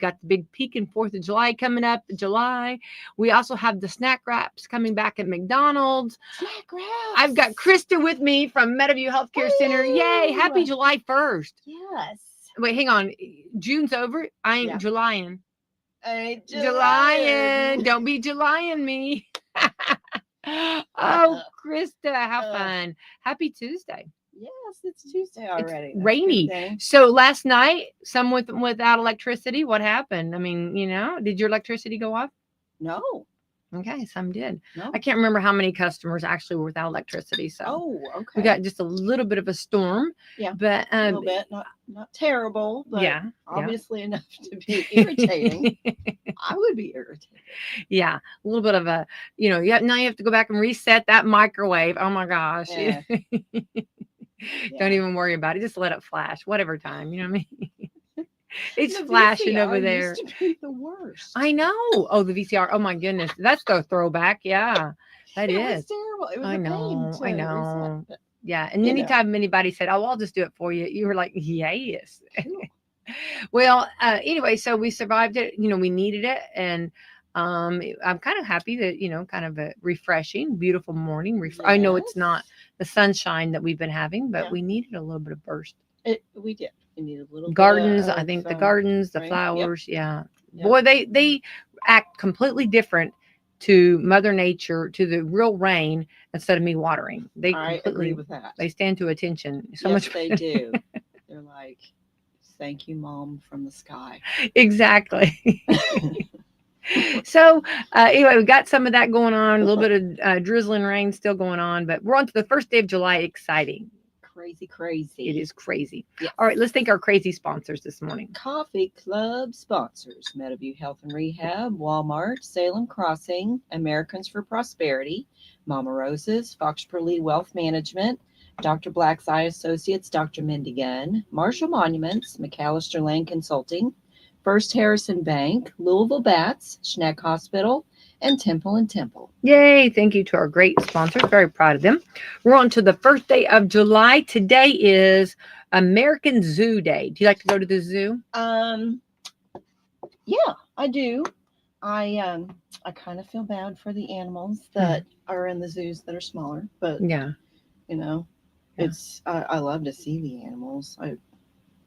got the big peak 4th of July coming up in July. We also have the snack wraps coming back at McDonald's. Snack wraps. I've got Krista with me from Meadowview Healthcare Center. Yay! Happy July 1st. Yes. Wait, hang on. June's over. I ain't Julyin'. Julyin'. Don't be Julyin' me. Oh, Krista, how fun. Happy Tuesday. Yes, it's Tuesday already. It's rainy. So last night, some without electricity. What happened? I mean, did your electricity go off? No. Okay, some did. No. I can't remember how many customers actually were without electricity. So okay. We got just a little bit of a storm. Yeah. But a little bit, not terrible, but obviously enough to be irritating. I would be irritated. Yeah, a little bit of a, now you have to go back and reset that microwave. Oh my gosh. Yeah. Don't even worry about it. Just let it flash, whatever time. You know what I mean? It's flashing VCR over there. Used to be the worst. I know. Oh, the VCR. Oh my goodness, that's the throwback. Yeah, that it is. was terrible. It was I a know. pain to I know. reset, Yeah, and anytime anybody said, "Oh, I'll just do it for you," you were like, "Yes." Well, anyway, so we survived it. We needed it, and I'm kind of happy that kind of a refreshing, beautiful morning. I know it's not the sunshine that we've been having, but we needed a little bit of burst. We did. We needed a little gardens. Bit of, I think the gardens, the rain. flowers. Yep. Yep. Boy, they act completely different to Mother Nature, to the real rain, instead of me watering. I agree with that. They stand to attention so yes, much. They do. They're like, "Thank you, Mom, from the sky." Exactly. So anyway, we got some of that going on, a little bit of drizzling rain still going on, but we're on to the first day of July. Exciting. Crazy. It is crazy. Yes. All right, let's thank our crazy sponsors this morning. Coffee Club sponsors: Meadowview Health and Rehab, Walmart, Salem Crossing, Americans for Prosperity, Mama Rose's, Foxborough Lee Wealth Management, Dr. Black's Eye Associates, Dr. Mindy Gunn, Marshall Monuments, McAllister Lane Consulting, First Harrison Bank, Louisville Bats, Schneck Hospital, and Temple & Temple. Yay. Thank you to our great sponsors. Very proud of them. We're on to the first day of July. Today is American Zoo Day. Do you like to go to the zoo? Yeah, I do. I kind of feel bad for the animals that are in the zoos that are smaller, but it's I love to see the animals.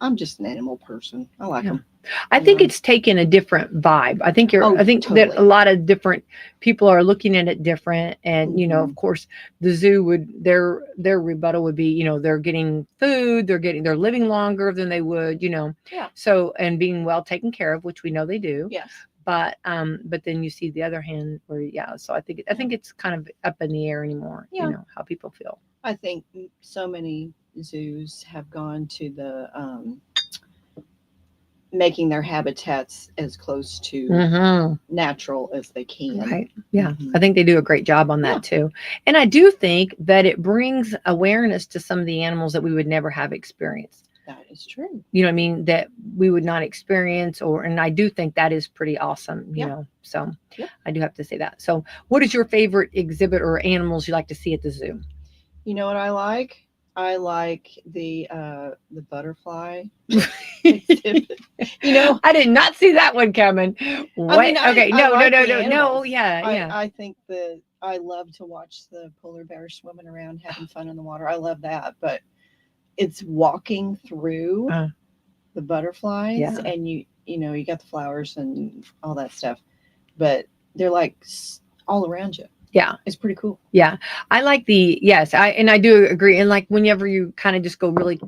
I'm just an animal person. I like them. I think it's taken a different vibe. I think totally. that a lot of different people are looking at it different. And, of course, the zoo their rebuttal would be, they're getting food, they're living longer than they would, Yeah. So, and being well taken care of, which we know they do. Yes. But then you see the other hand where, so I think it's kind of up in the air anymore, how people feel. I think so many zoos have gone to the making their habitats as close to natural as they can. Right. Yeah. I think they do a great job on that too. And I do think that it brings awareness to some of the animals that we would never have experienced. That is true. You know what I mean? That we would not experience, and I do think that is pretty awesome, you know. So I do have to say that. So what is your favorite exhibit or animals you like to see at the zoo? You know what I like? I like the butterfly exhibit. I did not see that one coming. What? I mean, okay, no. No, yeah. I think I love to watch the polar bears swimming around, having fun in the water. I love that, but it's walking through the butterflies, and you got the flowers and all that stuff, but they're like all around you. Yeah. It's pretty cool. Yeah. I like I do agree. And like whenever you kind of just go really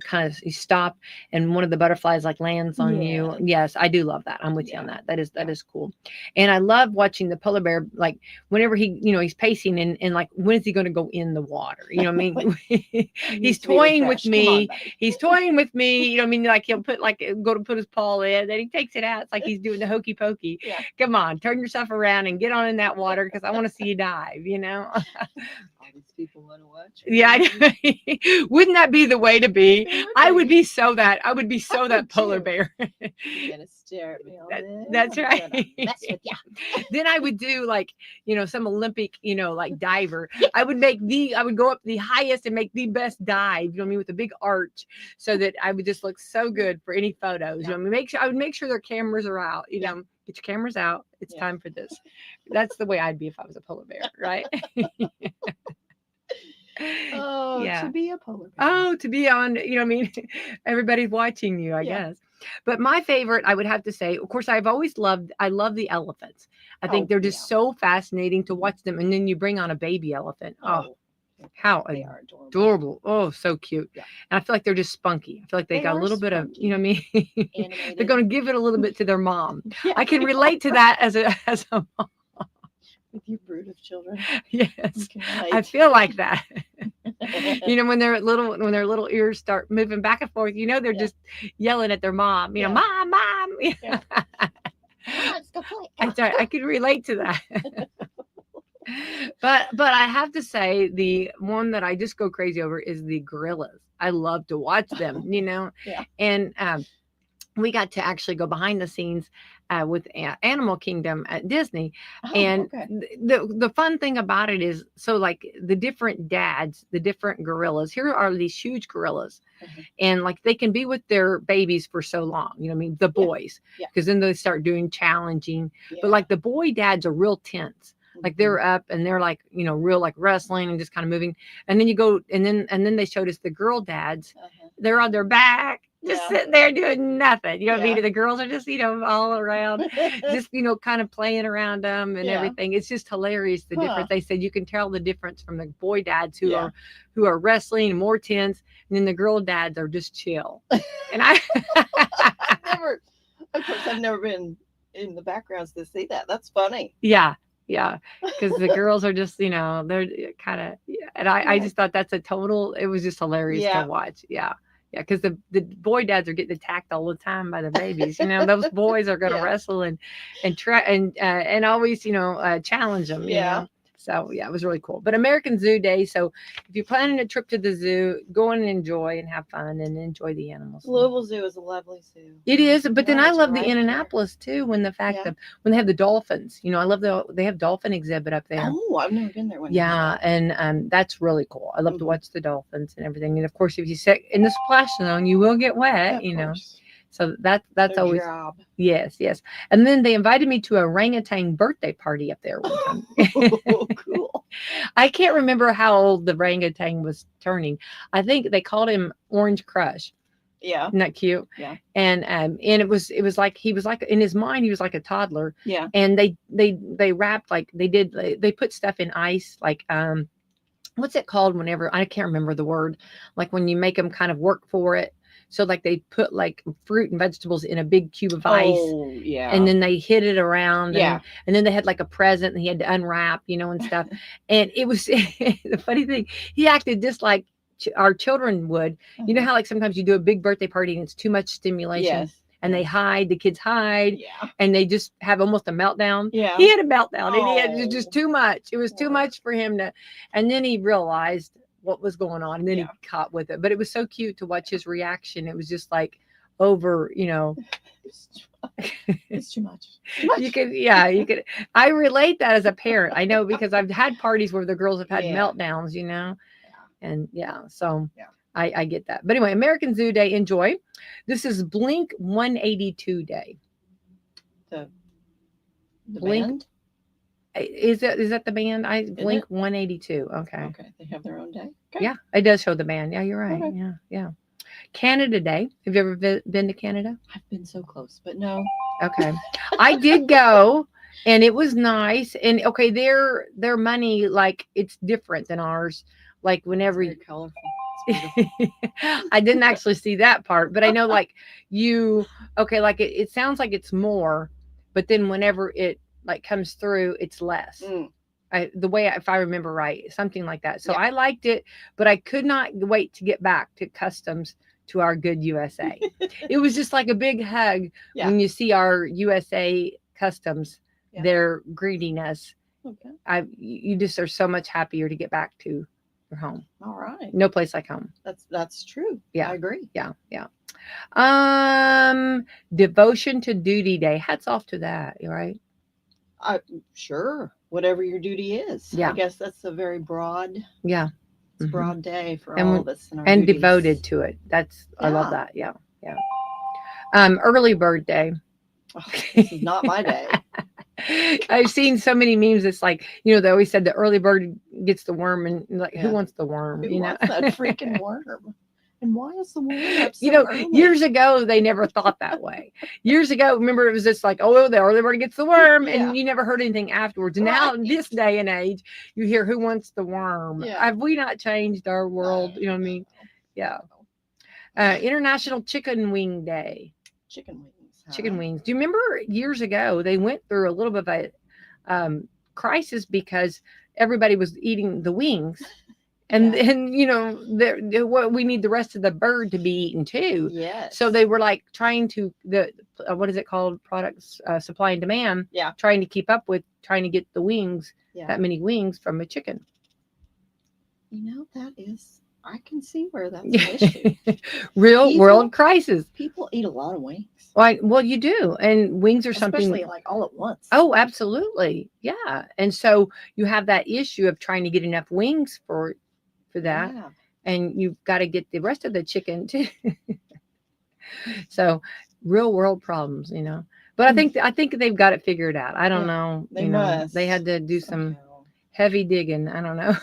you stop and one of the butterflies like lands on you. Yes, I do love that. I'm with you on that. That is cool. And I love watching the polar bear, like whenever he, he's pacing and like, when is he going to go in the water? You know what I mean? He's toying with me. He's toying with me. You know what I mean? Like he'll go to put his paw in, then he takes it out. It's like he's doing the hokey pokey. Yeah. Come on, turn yourself around and get on in that water because I want to see you dive. dive, you know? All these people want to watch. Yeah, wouldn't that be the way to be? It would I would be. be so that. I would be so I that would polar too. bear. You're gonna stare at me all That- day. that's I'm right. gonna mess with ya. Then I would do like, some Olympic, like diver. I would go up the highest and make the best dive, you know what I mean, with a big arch, so that I would just look so good for any photos. You know, what I mean, I would make sure their cameras are out, Yeah. get your cameras out. It's Yeah. time for this. That's the way I'd be if I was a polar bear, right? Oh, Yeah. to be a polar bear. Oh, to be on, you know what I mean? Everybody's watching you, I Yeah. guess. But my favorite, I would have to say, of course, I love the elephants. I think Oh, they're just yeah. so fascinating to watch them. And then you bring on a baby elephant. Oh, how they are adorable. adorable. Oh, so cute. Yeah. And I feel like they're just spunky. I feel like they got a are little bit of, you know what I mean? Animated. They're going to give it a little bit to their mom. Yeah. I can relate to that as a mom. With your brood of children. Yes. You can I relate. feel like that. When their little ears start moving back and forth, they're Yeah. just yelling at their mom, Yeah. mom. Yeah. Let's go play. I could relate to that. but I have to say, the one that I just go crazy over is the gorillas. I love to watch them, Yeah. and we got to actually go behind the scenes with Animal Kingdom at Disney. Oh, And okay. the fun thing about it is, so like the different dads, the different gorillas, here are these huge gorillas. Mhm. And like they can be with their babies for so long, you know what I mean? The boys, Yeah. because then they start doing challenging. Yeah. But like the boy dads are real tense. Like Mhm. they're up and they're like, real like wrestling and just kind of moving. And then you go, and then they showed us the girl dads. Uh-huh. They're on their back, just Yeah. sitting there doing nothing. You know what I Yeah. mean? The girls are just, all around, just, kind of playing around them and Yeah. everything. It's just hilarious, the Huh. difference. They said you can tell the difference from the boy dads who Yeah. are wrestling and more tense, and then the girl dads are just chill. And I I've never been in the backgrounds to see that. That's funny. yeah, because the girls are just, they're kind of, and I just thought it was just hilarious Yeah. to watch. Yeah, because the boy dads are getting attacked all the time by the babies. Those boys are going to Yeah. wrestle and try and always, challenge them. Yeah. So yeah, it was really cool. But American Zoo Day. So if you're planning a trip to the zoo, go and enjoy and have fun and enjoy the animals. Louisville Zoo is a lovely zoo. It is, but then Yeah, I it's love right the there. Indianapolis too. When the fact Yeah. that when they have the dolphins, I love they have dolphin exhibit up there. Oh, I've never been there. When Yeah, and that's really cool. I love to Mhm. watch the dolphins and everything. And of course, if you sit in the splash zone, you will get wet. Of course. So that's Their always job. yes. And then they invited me to a orangutan birthday party up there one time. Oh, cool. I can't remember how old the orangutan was turning. I think they called him Orange Crush. Yeah. Isn't that cute? Yeah. And it was like he was like, in his mind he was like a toddler. Yeah. And they wrapped, like they put stuff in ice, like what's it called whenever, I can't remember the word, like when you make them kind of work for it. So like they put like fruit and vegetables in a big cube of ice. Oh, yeah. And then they hid it around. Yeah. And then they had like a present and he had to unwrap, and stuff. And it was the funny thing, he acted just like our children would. You know how like sometimes you do a big birthday party and it's too much stimulation. Yes. And they hide, the kids hide, Yeah. and they just have almost a meltdown. Yeah. He had a meltdown, and he had Oh. just too much. It was too Oh. much for him to, and then he realized what was going on, and then Yeah. he caught with it. But it was so cute to watch his reaction. It was just like over, It's too much. you could. I relate that as a parent. I know, because I've had parties where the girls have had Yeah. meltdowns, and so Yeah. I get that. But anyway, American Zoo Day, enjoy. This is Blink 182 Day. The Blink. band? Is that the band? Blink it? 182. Okay. Okay. They have their own day. Okay. Yeah, it does show the band. Yeah, you're right. Okay. Yeah. Canada Day. Have you ever been to Canada? I've been so close, but no. Okay. I did go, and it was nice. And okay, their money, like, it's different than ours. Like whenever Very colorful. It's beautiful. I didn't actually see that part, but I know like like it sounds like it's more, but then whenever it like comes through, it's less. Mm. If I remember right, something like that. So Yeah. I liked it, but I could not wait to get back to customs to our good USA. It was just like a big hug Yeah. when you see our USA customs. Yeah. They're greeting us. You just are so much happier to get back to your home. All right. No place like home. That's true. Yeah. I agree. Yeah. Devotion to duty day. Hats off to that. Right. Sure. Whatever your duty is. Yeah. I guess that's a very broad. Yeah. It's a broad day for And all of us and and duties. devoted to it. I love that. Yeah. Early bird day. Oh, this is not my day. I've seen so many memes. It's like, they always said the early bird gets the worm, and like, who wants the worm? Who wants that freaking worm? And why is the worm up so early? Years ago, they never thought that way. Years ago, remember, it was just like, oh, the early bird gets the worm, and you never heard anything afterwards. And now, in this day and age, you hear who wants the worm. Have we not changed our world? You know what I mean? Yeah. International Chicken Wing Day. Chicken wings. Chicken wings. Do you remember years ago they went through a little bit of a crisis because everybody was eating the wings, and what we need the rest of the bird to be eaten too. Yes. So they were like trying to what is it called? Products supply and demand. Yeah. Trying to keep up with trying to get the wings, that many wings from a chicken. That is. I can see where that's an issue. Real world crisis. People eat a lot of wings. Well, you do. And wings are something. Especially like all at once. Oh, absolutely. Yeah. And so you have that issue of trying to get enough wings for that. Yeah. And you've got to get the rest of the chicken too. So real world problems, But I think they've got it figured out. I don't know. They must. They had to do some heavy digging. I don't know.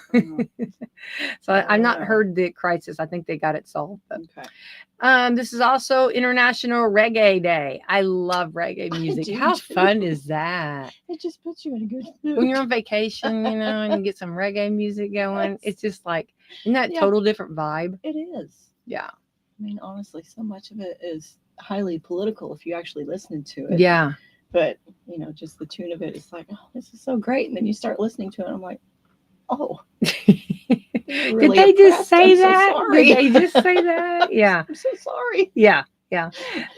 So I've not heard the crisis. I think they got it solved. But. Okay. This is also International Reggae Day. I love reggae music. How fun is that? It just puts you in a good mood. When you're on vacation, and you get some reggae music going, it's just like, isn't that total different vibe? It is. Yeah. I mean, honestly, so much of it is highly political if you actually listen to it. Yeah. But, just the tune of it is like, oh, this is so great. And then you start listening to it, and I'm like, oh. Really Did they just say that? So Did they just say that? Yeah. I'm so sorry. Yeah.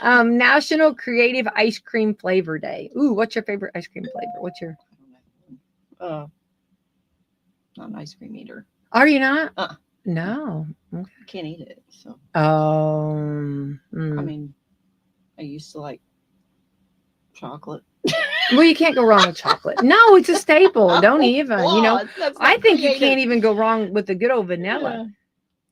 National Creative Ice Cream Flavor Day. Ooh, what's your favorite ice cream flavor? What's your? Not an ice cream eater. Are you not? No. Okay. I can't eat it. So. I mean, I used to like chocolate. Well, you can't go wrong with chocolate. No, it's a staple. Don't even. I think you can't even go wrong with the good old vanilla.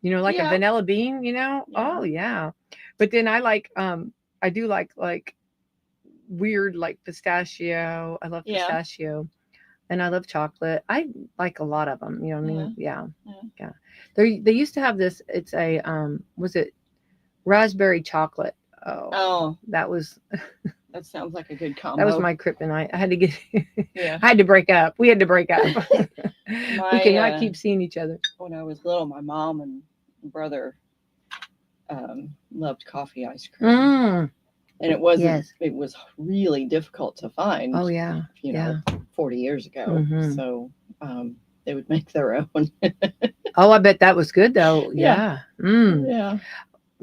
Like a vanilla bean. Oh yeah. But then I like I do like weird like pistachio. I love pistachio, and I love chocolate. I like a lot of them. You know what I mean? Yeah. They used to have this. It's a was it raspberry chocolate? Oh, that was. That sounds like a good combo. That was my kryptonite. I had to get. I had to break up. We had to break up. We cannot keep seeing each other. When I was little, my mom and brother loved coffee ice cream, and it wasn't. Yes. It was really difficult to find. Oh yeah. 40 years ago. Mm-hmm. So they would make their own. Oh, I bet that was good though. Yeah. Yeah.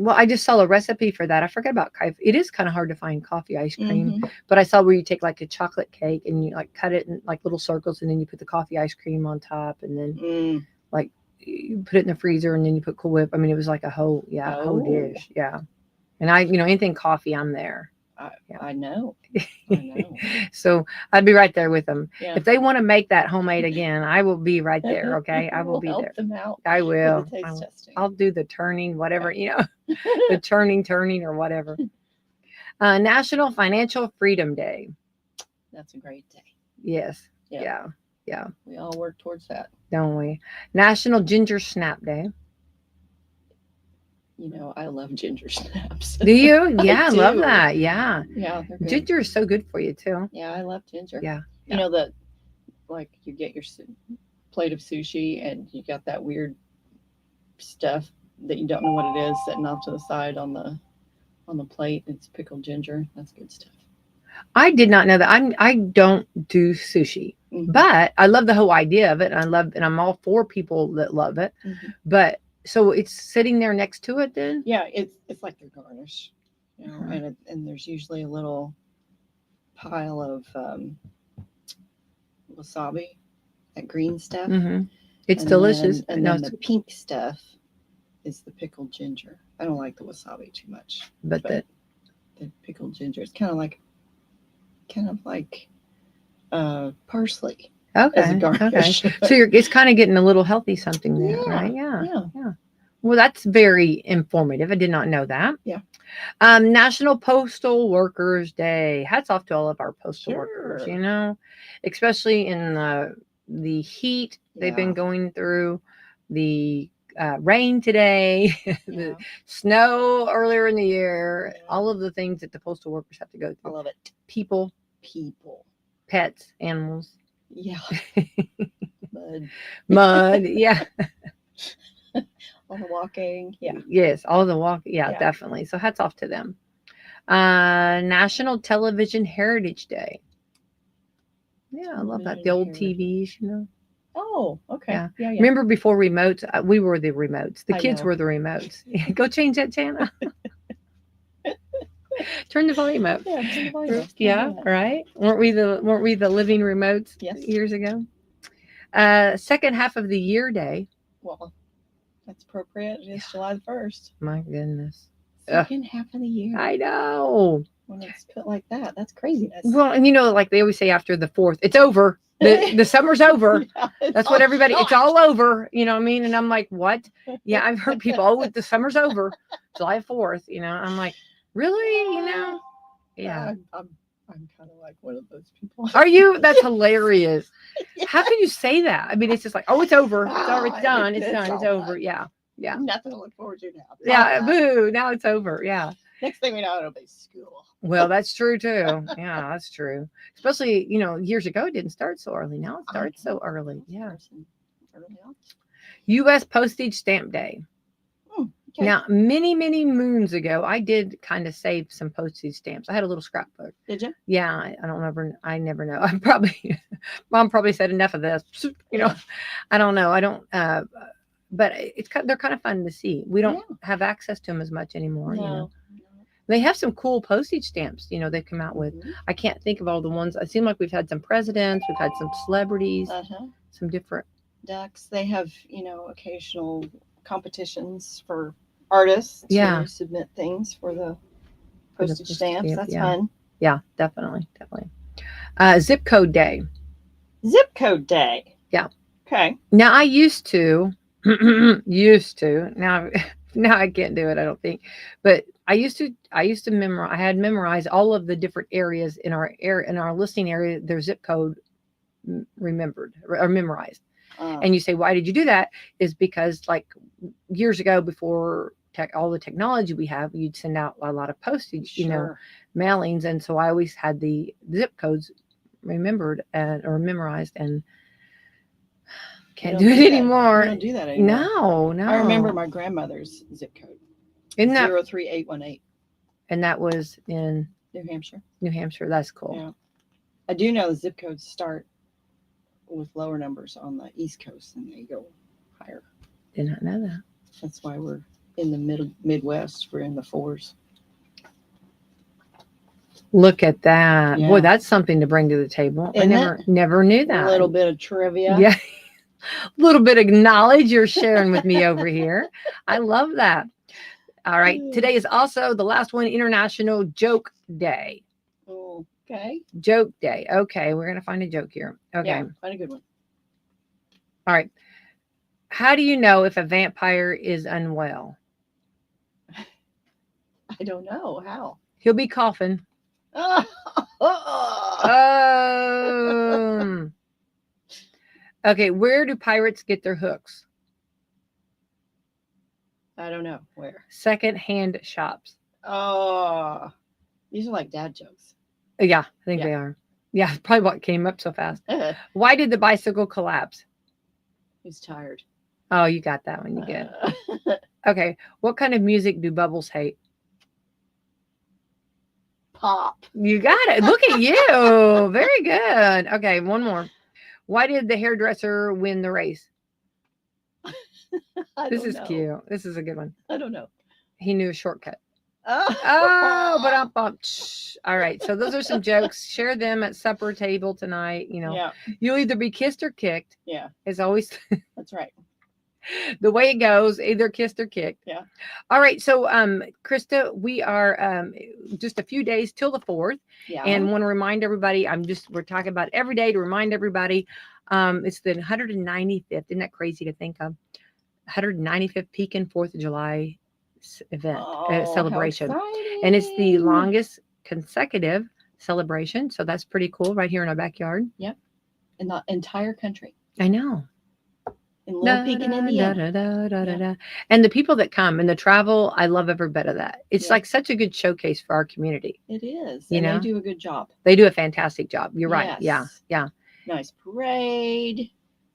Well, I just saw a recipe for that. I forgot about coffee. It is kind of hard to find coffee ice cream, but I saw where you take like a chocolate cake and you like cut it in like little circles, and then you put the coffee ice cream on top, and then like you put it in the freezer, and then you put Cool Whip. I mean, it was like a whole dish. Yeah. And I, anything coffee, I'm there. I know. So I'd be right there with them. Yeah. If they want to make that homemade again, I will be right there. Okay. I will be help there. Them out. I will. I'll do the turning, whatever, the turning or whatever. National Financial Freedom Day. That's a great day. Yes. Yeah. We all work towards that. Don't we? National Ginger Snap Day. I love ginger snaps. Do you? Yeah, I love that. Yeah. Yeah. Ginger is so good for you too. Yeah, I love ginger. Yeah. That like you get your plate of sushi and you got that weird stuff that you don't know what it is sitting off to the side on the plate. It's pickled ginger. That's good stuff. I did not know that. I don't do sushi, but I love the whole idea of it. And I'm all for people that love it, but. So it's sitting there next to it then? Yeah, it's like your garnish, and there's usually a little pile of wasabi, that green stuff. Mm-hmm. It's And delicious. Then, and No, then the pink stuff is the pickled ginger. I don't like the wasabi too much, but the pickled ginger is kind of like parsley as a okay. garnish. So it's kind of getting a little healthy something there, Yeah, right? Yeah. yeah. Well, that's very informative. I did not know that. Yeah. National Postal Workers Day. Hats off to all of our postal workers, Sure. Especially in the heat they've been Yeah. going through, the rain today, the Yeah. snow earlier in the year, Yeah. all of the things that the postal workers have to go I through. love it. People, pets, animals, Yeah. mud, yeah. All the walking. Yeah. Yes, all the walk. Yeah, Yeah. definitely. So hats off to them. National Television Heritage Day. Yeah, I love that. The old TVs, Oh, okay. Yeah. Yeah. Remember before remotes? We were the remotes. The I kids know. were the remotes. Go change that channel. Turn the volume up. Yeah, turn the volume up. Yeah, right. Weren't we the living remotes years ago? Second half of the year day. Well, that's appropriate. It's July the 1st. My goodness. Second half of the year. I know. When it's put like that, that's craziness. Well, and like they always say after the 4th, it's over. The summer's over. Yeah, that's what everybody. It's all over. You know what I mean? And I'm like, what? Yeah, I've heard people. Oh, the summer's over, July 4th. I'm like, really? Yeah. I'm kind of like one of those people. Are you? That's hilarious. Yeah. How can you say that? I mean, it's just like, oh, it's over. It's already done. It's done. It's over. Yeah. Yeah. Nothing to look forward to now. Yeah. Boo. Now it's over. Yeah. Next thing we know, it'll be school. Well, that's true too. Yeah, that's true. Especially, years ago, it didn't start so early. Now it starts so early. Yeah. U.S. Postage Stamp Day. Okay. Now, many, many moons ago, I did kind of save some postage stamps. I had a little scrapbook. Did you? Yeah, I never know. Mom probably said enough of this. I don't know. I don't. But they're kind of fun to see. We don't have access to them as much anymore. No. They have some cool postage stamps, they've come out with. Mm-hmm. I can't think of all the ones. It seemed like we've had some presidents, we've had some celebrities, some different ducks. They have, occasional competitions for artists to submit things for the postage stamps. That's fun. Yeah, definitely. Zip Code Day. Zip Code Day. Yeah. Okay. Now I used to now I can't do it, I don't think, but I used to memorize. I had memorized all of the different areas in our listing area, their zip code remembered or memorized. And you say, why did you do that? Is because like years ago, before all the technology we have, you'd send out a lot of postage, mailings, and so I always had the zip codes remembered or memorized, and can't do it anymore. I don't do that anymore. No. I remember my grandmother's zip code. Isn't that 03818? And that was in New Hampshire. New Hampshire. That's cool. Yeah. I do know the zip codes start with lower numbers on the East Coast and they go higher. Did not know that. That's why we're in the Midwest. We're in the 4s. Look at that. Yeah. Boy, that's something to bring to the table. Isn't I never knew that. A little bit of trivia. Yeah. A little bit of knowledge you're sharing with me over here. I love that. All right. Today is also the last one, International Joke Day. Okay. Joke Day. Okay. We're going to find a joke here. Okay. Yeah, find a good one. All right. How do you know if a vampire is unwell? I don't know. How? He'll be coughing. Okay. Where do pirates get their hooks? I don't know. Where? Second-hand shops. Oh, these are like dad jokes. Yeah, I think they are. Yeah, probably what came up so fast. Why did the bicycle collapse? He's tired. Oh, you got that one. You get. Okay. What kind of music do bubbles hate? Pop. You got it. Look at you. Very good. Okay, one more. Why did the hairdresser win the race? This is cute. This is a good one. I don't know. He knew a shortcut. Oh, but I'm pumped. All right. So those are some jokes. Share them at supper table tonight. Yeah. You'll either be kissed or kicked. Yeah. It's always That's right. the way it goes, either kissed or kicked. Yeah. All right. So, Krista, we are just a few days till the 4th. Yeah. And want to remind everybody, we're talking about every day to remind everybody, it's the 195th. Isn't that crazy to think of? 195th Pekin 4th of July event, celebration. And it's the longest consecutive celebration. So that's pretty cool right here in our backyard. Yep. In the entire country. I know. In Little Pekin, Indiana. And the people that come and the travel, I love every bit of that. It's like such a good showcase for our community. It is. You know? They do a good job. They do a fantastic job. You're right. Yeah. Yes. Yeah. Nice parade,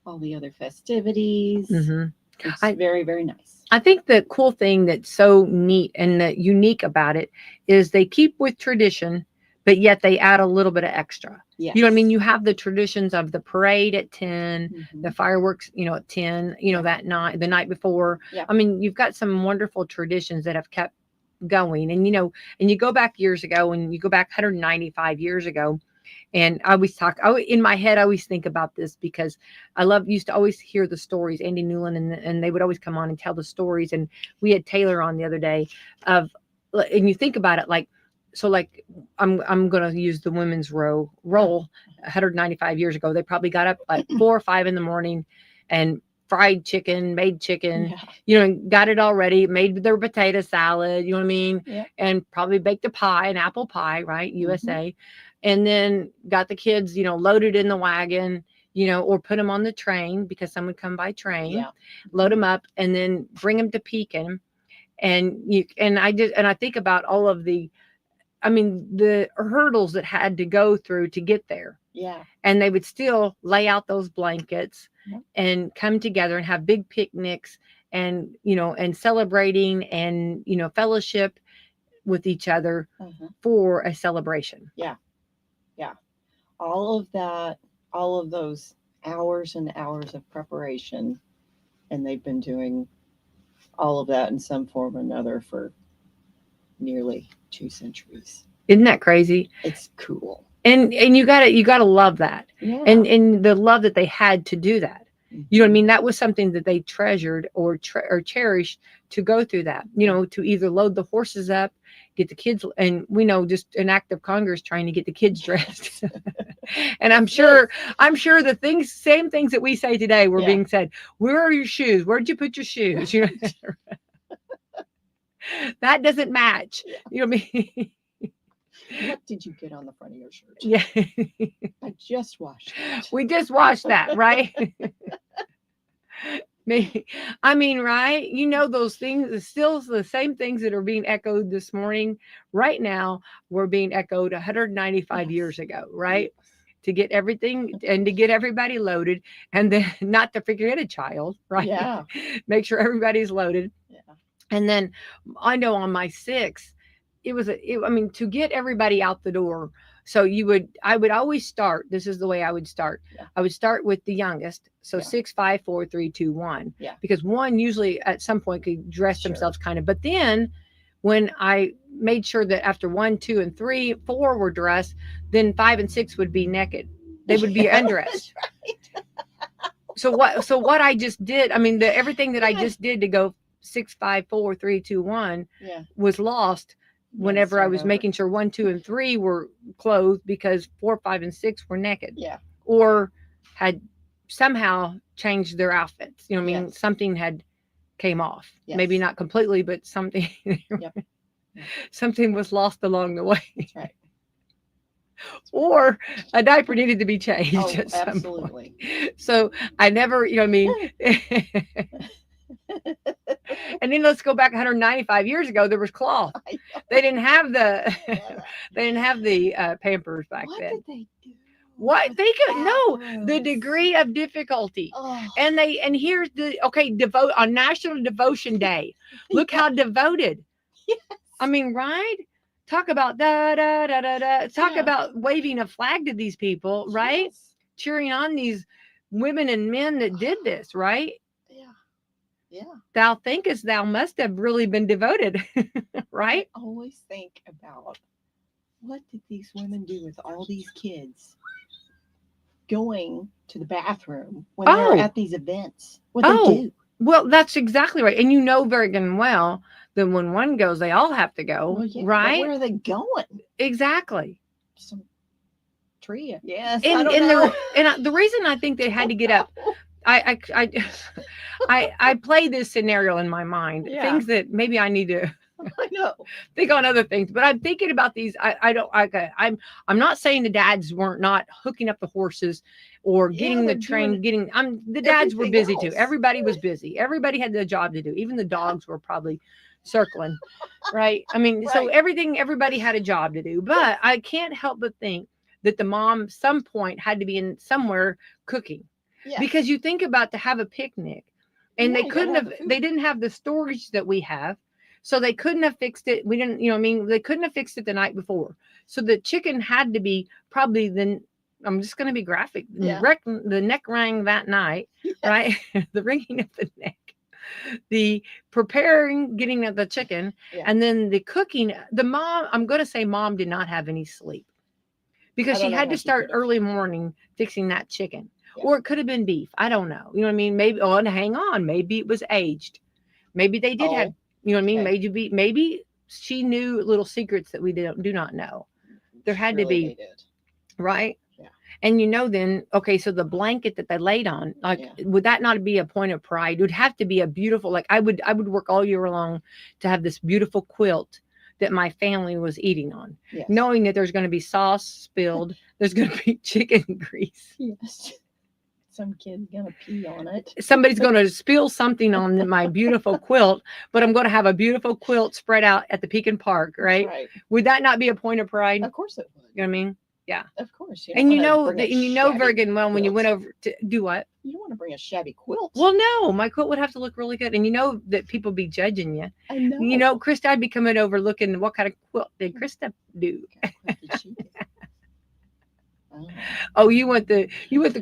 all the other festivities. Mm-hmm. It's very, very nice. I think the cool thing that's so neat and unique about it is they keep with tradition, but yet they add a little bit of extra. Yes. You know what I mean? You have the traditions of the parade at 10, Mm-hmm. the fireworks, at 10, that night, the night before. Yeah. I mean, you've got some wonderful traditions that have kept going. And, and you go back years ago, and you go back 195 years ago. And I always in my head, I always think about this because used to always hear the stories, Andy Newland, and they would always come on and tell the stories. And we had Taylor on the other day and you think about it, I'm going to use the women's role 195 years ago. They probably got up at 4 or 5 in the morning and fried chicken, made chicken, got it all ready, made their potato salad, you know what I mean? Yeah. And probably baked an apple pie, right? Mm-hmm. USA. And then got the kids, loaded in the wagon, or put them on the train because some would come by train, load them up and then bring them to Pekin. And I think about all of the hurdles that had to go through to get there. Yeah. And they would still lay out those blankets and come together and have big picnics and, and celebrating and, fellowship with each other for a celebration. Yeah. Yeah. All of that, all of those hours and hours of preparation. And they've been doing all of that in some form or another for nearly 2 centuries. Isn't that crazy? It's cool. And you gotta love that. Yeah. And the love that they had to do that. You know what I mean? That was something that they treasured or cherished to go through that, to either load the horses up, get the kids, and we know just an act of Congress trying to get the kids dressed. And I'm sure the same things that we say today were being said. Where are your shoes? Where'd you put your shoes? That doesn't match. You know what I mean? What did you get on the front of your shirt? Yeah. I just washed it. We just washed that, right? Right? Those things, still the same things that are being echoed this morning, right now, were being echoed 195 years ago, right? Yes. To get everything and to get everybody loaded, and then not to forget a child, right? Yeah. Make sure everybody's loaded. Yeah. And then I know on my 6th, to get everybody out the door. So I would always start. This is the way I would start. Yeah. I would start with the youngest. So 6, 5, 4, 3, 2, 1. Yeah. Because 1 usually at some point could dress themselves kind of. But then when I made sure that after 1, 2, and 3, 4 were dressed, then 5 and 6 would be naked. They would be undressed. Right. So what I just did, everything that I just did to go 6, 5, 4, 3, 2, 1 was lost. Whenever I was making sure 1, 2, and 3 were clothed because 4, 5, and 6 were naked. Yeah. Or had somehow changed their outfits. You know what I mean? Yes. Something had came off. Yes. Maybe not completely, but something something was lost along the way. That's right. Or a diaper needed to be changed. Oh, at some absolutely. point. So I never, And then let's go back 195 years ago. There was cloth. They didn't have the Pampers back then. What did they do? What they could know the degree of difficulty. Oh. And here's devote on National Devotion Day. Look how devoted. Yes. Right? Talk about talk about waving a flag to these people, right? Yes. Cheering on these women and men that did this, right? thou thinkest thou must have really been devoted, right? I always think about what did these women do with all these kids going to the bathroom when they're Oh, at these events? What oh, they do? well, that's exactly right. And you know very good and well that when one goes, they all have to go, Well, yeah, but right? where are they going? Exactly. Some tree? Yes, I And don't know. the reason I think they had to get up, I I play this scenario in my mind, Yeah. things that maybe I need to I know. think on other things, but I'm thinking about these. I don't. I'm not saying the dads weren't not hooking up the horses or Yeah, getting the they're train. doing Getting. The dads were everything busy too. else. Everybody was busy. Everybody had their job to do. Even the dogs were probably circling, right? I mean, so Right. everybody had a job to do. But I can't help but think that the mom some point had to be in somewhere cooking, Yes. because you think about to have a picnic, and Yeah, they you gotta couldn't have have. the food. They didn't have the storage that we have. So they couldn't have fixed it. We didn't, you know, what I mean, they couldn't have fixed it the night before. So the chicken had to be probably then. I'm just going to be graphic. Yeah. The neck rang that night, Yes. right? The ringing of the neck, the preparing, getting of the chicken, Yeah. and then the cooking. The mom, I'm going to say, mom did not have any sleep because I don't she know had how to she start could've. early morning fixing that chicken, Yeah. or it could have been beef. I don't know. You know what I mean? Maybe. Oh, and hang on. Maybe it was aged. Maybe they did have, Oh, you know what I mean? okay. Maybe she knew little secrets that we do not know. There had to Surely be, they did. right? Yeah. And you know, then, okay, so the blanket that they laid on, like, Yeah. would that not be a point of pride? It would have to be a beautiful, like, I would work all year long to have this beautiful quilt that my family was eating on, Yes. knowing that there's going to be sauce spilled, there's going to be chicken grease. Yes. Some kid's gonna pee on it. Somebody's going to spill something on my beautiful quilt, but I'm going to have a beautiful quilt spread out at the Pekin Park, right? Right. Would that not be a point of pride? Of course it would. You know what I mean? Yeah. Of course. And you wanna know bring a that, and you know very shabby good and well when you quilt. went over to do what? You don't want to bring a shabby quilt. Well, no, my quilt would have to look really good, and you know that people be judging you. I know. You know, Krista, I'd be coming over looking. What kind of quilt did Krista do? What did she do? Oh. Oh, you went the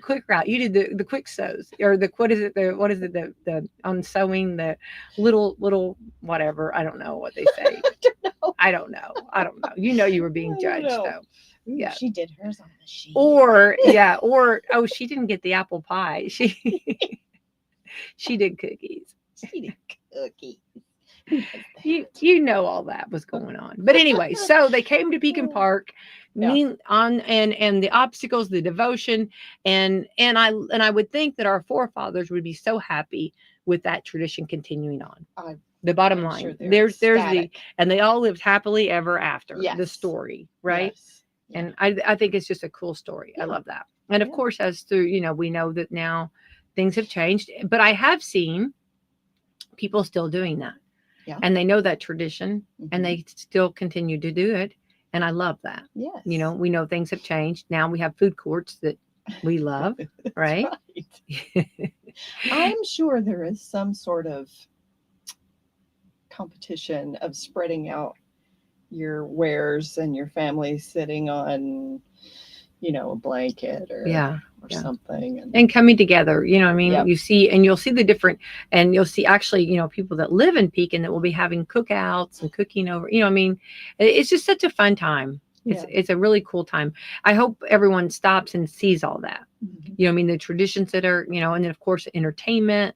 quick route. You did the quick sews, or the what is it? The on sewing, the little whatever. I don't know what they say. I don't know. You know you were being I don't judged know. though. Ooh, Yeah. she did hers on the sheet. Or oh, she didn't get the apple pie. She did cookies. She did cookies. You know all that was going on. But anyway, so they came to Pekin Park, Yeah. and the obstacles, the devotion, and I would think that our forefathers would be so happy with that tradition continuing on. The bottom I'm line, sure they're there's the, ecstatic. and they all lived happily ever after. The Yes. story, right? Yes. Yeah. And I think it's just a cool story. Yeah. I love that. And of Yeah. course, as through, we know that now things have changed, but I have seen people still doing that. Yeah. And they know that tradition, and Mhm. they still continue to do it. And I love that. Yes. We know things have changed. Now we have food courts that we love, That's right? I'm sure there is some sort of competition of spreading out your wares and your family sitting on, a blanket or Yeah. something. And coming together, you know what I mean? Yep. You see, and you'll see the different, and you'll see actually, people that live in Pekin that will be having cookouts and cooking over, what I mean? It's just such a fun time. Yeah. It's a really cool time. I hope everyone stops and sees all that. Mhm. You know what I mean? The traditions that are, and then of course entertainment.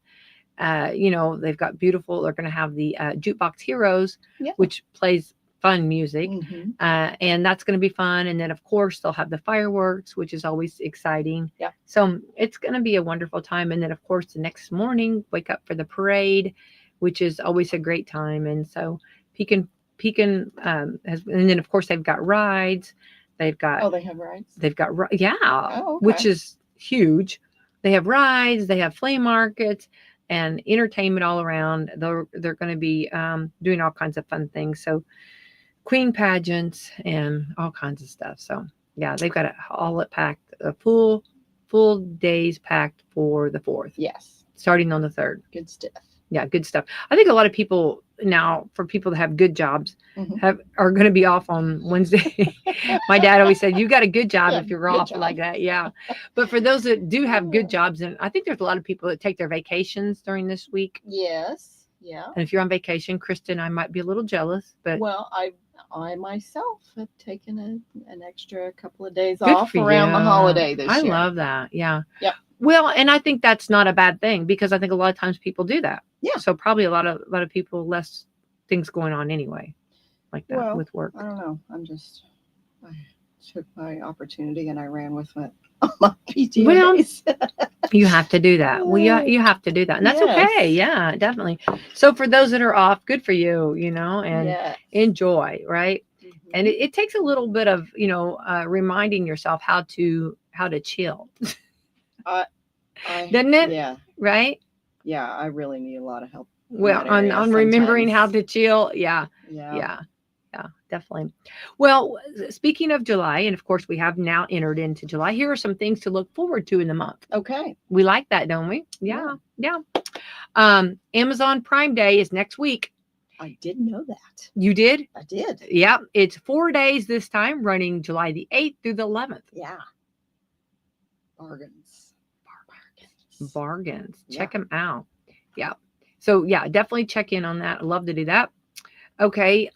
They've got they're going to have the Jukebox Heroes, Yeah. which plays fun music. Mhm. And that's going to be fun. And then of course they'll have the fireworks, which is always exciting. Yeah. So it's going to be a wonderful time. And then of course the next morning, wake up for the parade, which is always a great time. And so Pekin has, and then of course they've got rides. They've got, Oh, they have rides? they've got, yeah, Oh, okay. which is huge. They have rides, they have flea markets and entertainment all around. They're going to be doing all kinds of fun things. So queen pageants and all kinds of stuff. So yeah, they've got all it packed, a full days packed for the 4th. Yes. Starting on the 3rd. Good stuff. Yeah, good stuff. I think a lot of people now, for people that have good jobs, Mhm. are going to be off on Wednesday. My dad always said, "You got a good job Yeah, if you're good off job. like that." Yeah, but for those that do have good Yeah. jobs, and I think there's a lot of people that take their vacations during this week. Yes. Yeah. And if you're on vacation, Kristen, I might be a little jealous, but Well, I myself have taken an extra couple of days good off for you. around the holiday I this year. love that. Yeah. Yep. Well, and I think that's not a bad thing because I think a lot of times people do that. Yeah. So probably a lot of people less things going on anyway, like that Well, with work. I don't know. I took my opportunity and I ran with it on my PTO Well, days. you have to do that. Well, you have to do that, and that's okay. Yes. Yeah, definitely. So for those that are off, good for you. And Yes. enjoy, right? And Mhm. it takes a little bit of reminding yourself how to chill, doesn't it? Yeah. Right? Yeah, I really need a lot of help in Well, that on area on remembering how sometimes. to chill. Yeah, Yeah. yeah. Yeah, definitely. Well, speaking of July, and of course we have now entered into July, here are some things to look forward to in the month. Okay. We like that, don't we? Yeah. Yeah. Amazon Prime Day is next week. I didn't know that. You did? I did. Yeah. It's 4 days this time, running July the 8th through the 11th. Yeah. Bargains. Bargains. Yeah. Check them out. Yeah. So yeah, definitely check in on that. I love to do that. Okay.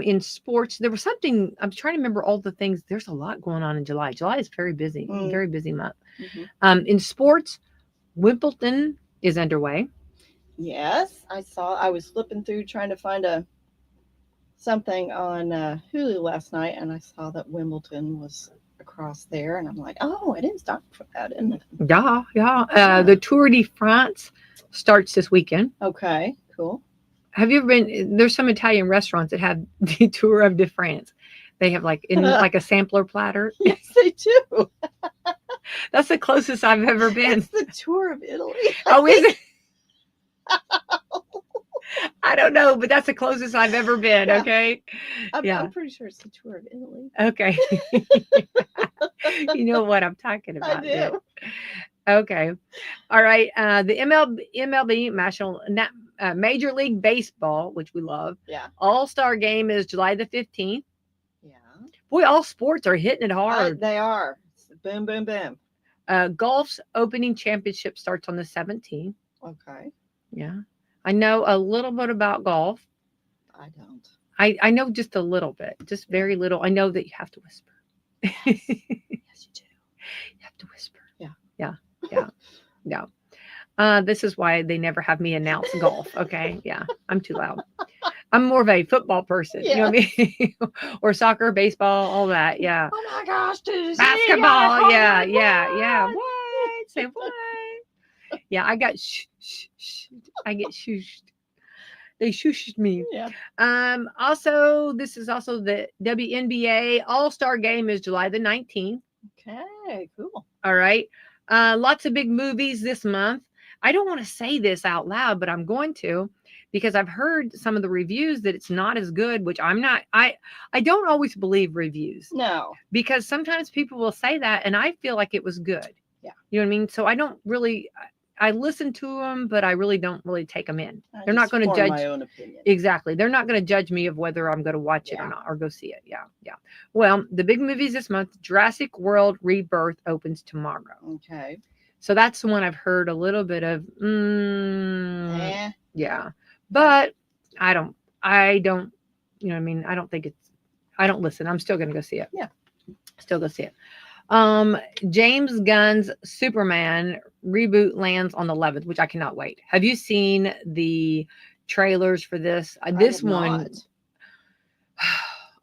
In sports, there was something I'm trying to remember all the things. There's a lot going on in July. July is very busy, very busy month. Mhm. In sports, Wimbledon is underway. Yes, I was flipping through trying to find something on Hulu last night, and I saw that Wimbledon was across there, and I'm like, oh, I didn't stop for that, didn't it? Yeah, yeah. Yeah. The Tour de France starts this weekend. Okay, cool. Have you ever been? There's some Italian restaurants that have the Tour of de France. They have like a sampler platter. Yes, they do. That's the closest I've ever been. It's the tour of Italy. Oh, is it? I don't know, but that's the closest I've ever been. Yeah. Okay. I'm pretty sure it's the tour of Italy. Okay. You know what I'm talking I about. do. Okay. All right. The MLB Major League Baseball, which we love. Yeah. All-Star game is July the 15th. Yeah. Boy, all sports are hitting it hard. They are. Boom, boom, boom. Golf's opening championship starts on the 17th. Okay. Yeah. I know a little bit about golf. I don't. I know just a little bit, just very little. I know that you have to whisper. Yes, yes you do. You have to whisper. Yeah. Yeah. This is why they never have me announce golf. Okay. Yeah. I'm too loud. I'm more of a football person. You know what I mean? Or soccer, baseball, all that. Yeah. Oh my gosh, dude. Basketball. Yeah. What? Say what? Yeah. I got I get shooshed. They shooshed me. Yeah. Also, this is also the WNBA All-Star game is July the 19th. Okay, cool. All right. Lots of big movies this month. I don't want to say this out loud, but I'm going to because I've heard some of the reviews that it's not as good, which I'm not. I don't always believe reviews. No. Because sometimes people will say that and I feel like it was good. Yeah. You know what I mean? So I don't really I listen to them, but I really don't take them in. They're not going to judge my own opinion. Exactly. They're not going to judge me of whether I'm going to watch it or not or go see it. Yeah. Well, the big movies this month, Jurassic World Rebirth opens tomorrow. Okay. So that's the one I've heard a little bit of. Yeah. But I don't, you know what I mean? I don't listen. I'm still going to go see it. Yeah. Still go see it. James Gunn's Superman reboot lands on the 11th, which I cannot wait. Have you seen the trailers for this? This one, not.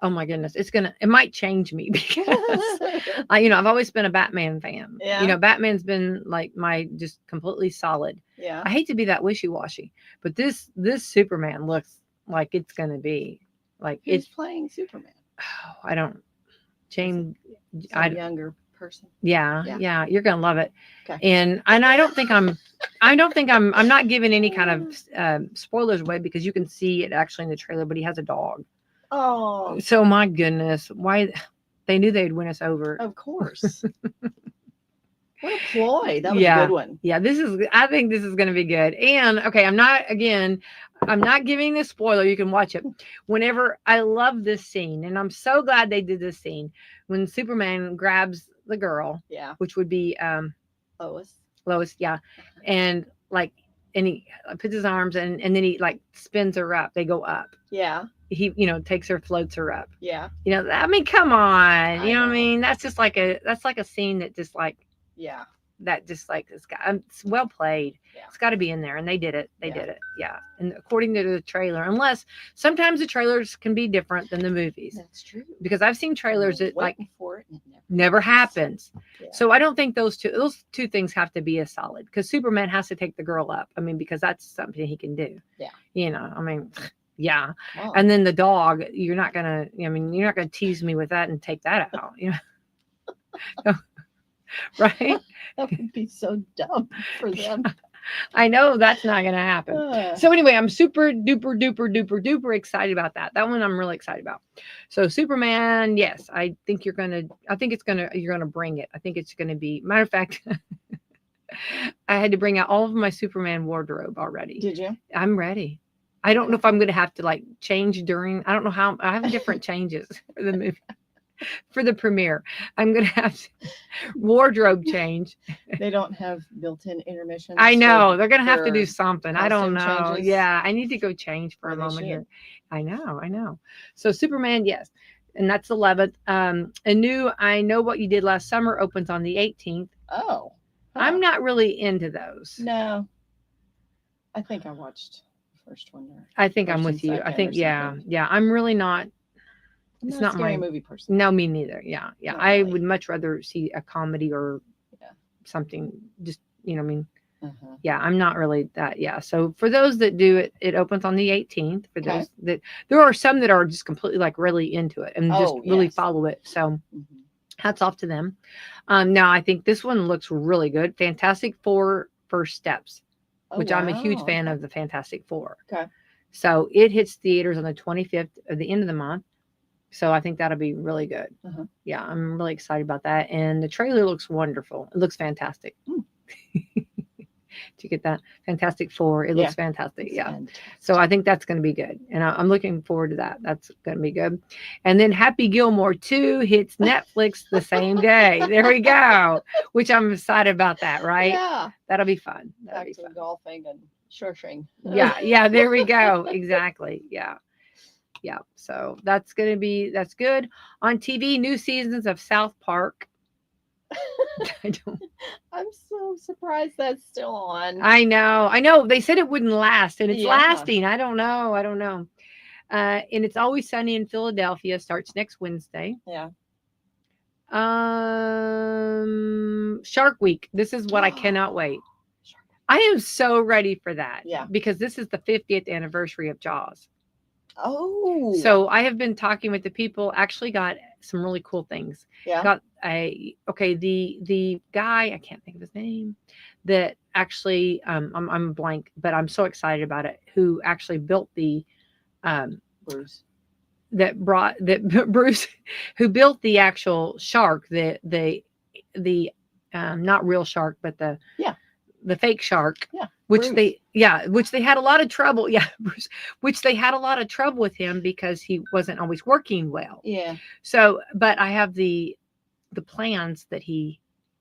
oh my goodness, it might change me because I've always been a Batman fan. Yeah. Batman's been like my just completely solid. Yeah. I hate to be that wishy-washy, but this Superman looks like it's gonna be like Who's playing Superman? I don't. James, younger person. Yeah, you're gonna love it. Okay. And I don't think I'm not giving any kind of spoilers away because you can see it actually in the trailer. But he has a dog. Oh. So my goodness, why they knew they'd win us over. Of course. What a ploy. That was Yeah. a good one. Yeah, I think this is going to be good. And okay, I'm not giving this spoiler. You can watch it. Whenever I love this scene, and I'm so glad they did this scene when Superman grabs the girl, Yeah. which would be Lois. Lois, yeah, and like, and he puts his arms and then he like spins her up. They go up. Yeah. He takes her, floats her up. Yeah. I mean, come on, I what I know. mean? That's like a scene that just like. Yeah. That just like this guy, it's well played. Yeah. It's got to be in there, and they did it. They Yeah. did it. Yeah, and according to the trailer, unless sometimes the trailers can be different than the movies, That's true. because I've seen trailers that like Waiting for it and it never happens. Yeah. So I don't think those two things have to be as solid, because Superman has to take the girl up. I mean, because that's something he can do. Yeah. I mean, yeah. Wow. And then the dog, you're not gonna tease me with that and take that out. Right? That would be so dumb for them. I know that's not going to happen. So anyway, I'm super duper duper duper duper excited about that. That one I'm really excited about. So Superman, yes, I think you're going to bring it. I think it's going to be, matter of fact, I had to bring out all of my Superman wardrobe already. Did you? I'm ready. I don't know if I'm going to have to like change during, I don't know how, I have different changes for the movie. For the premiere, I'm gonna have to wardrobe change. They don't have built-in intermissions. I know they're gonna have to do something. I don't costume know. changes. Yeah, I need to go change for a Well, they moment here. should. I know. So Superman, yes, and that's 11th. A new I Know What You Did Last Summer opens on the 18th. Oh, I'm not really into those. No, I think I watched the first one. I think I'm first with and you. I second think or yeah, something. yeah. I'm really not. I'm It's not not a scary my movie person. No, me neither. Yeah. Not I really. would much rather see a comedy or something. Just what I mean. Uh-huh. Yeah, I'm not really that. Yeah. So for those that do it, it opens on the 18th. For Okay. those that, there are some that are just completely like really into it and just really yes. follow it. So Mhm. hats off to them. Now I think this one looks really good. Fantastic Four First Steps, Oh, which I'm a huge wow. fan of the Fantastic Four. Okay. So it hits theaters on the 25th of the end of the month. So I think that'll be really good. Uh-huh. Yeah, I'm really excited about that. And the trailer looks wonderful. It looks fantastic. Did you get that? Fantastic Four. It looks fantastic. It's Yeah. fantastic. So I think that's going to be good. And I'm looking forward to that. That's going to be good. And then Happy Gilmore 2 hits Netflix the same day. There we go. Which I'm excited about that, right? Yeah. That'll be fun. That'll Back be to fun. golfing and shushing. Yeah. There we go. Exactly. Yeah. So that's good. On TV, new seasons of South Park. I'm so surprised that's still on. I know. They said it wouldn't last, and it's Yeah. lasting. I don't know. And It's Always Sunny in Philadelphia starts next Wednesday. Yeah. Shark Week. This is what I cannot wait. I am so ready for that. Yeah. Because this is the 50th anniversary of Jaws. Oh. So I have been talking with the people, actually got some really cool things. Yeah. The guy, I can't think of his name, that actually I'm blank, but I'm so excited about it, who actually built the Bruce. Bruce, who built the actual shark, the not real shark, but the fake shark. Yeah. Which Bruce. which they had a lot of trouble. Yeah, Bruce, which they had a lot of trouble with him because he wasn't always working well. Yeah. So, but I have the plans that he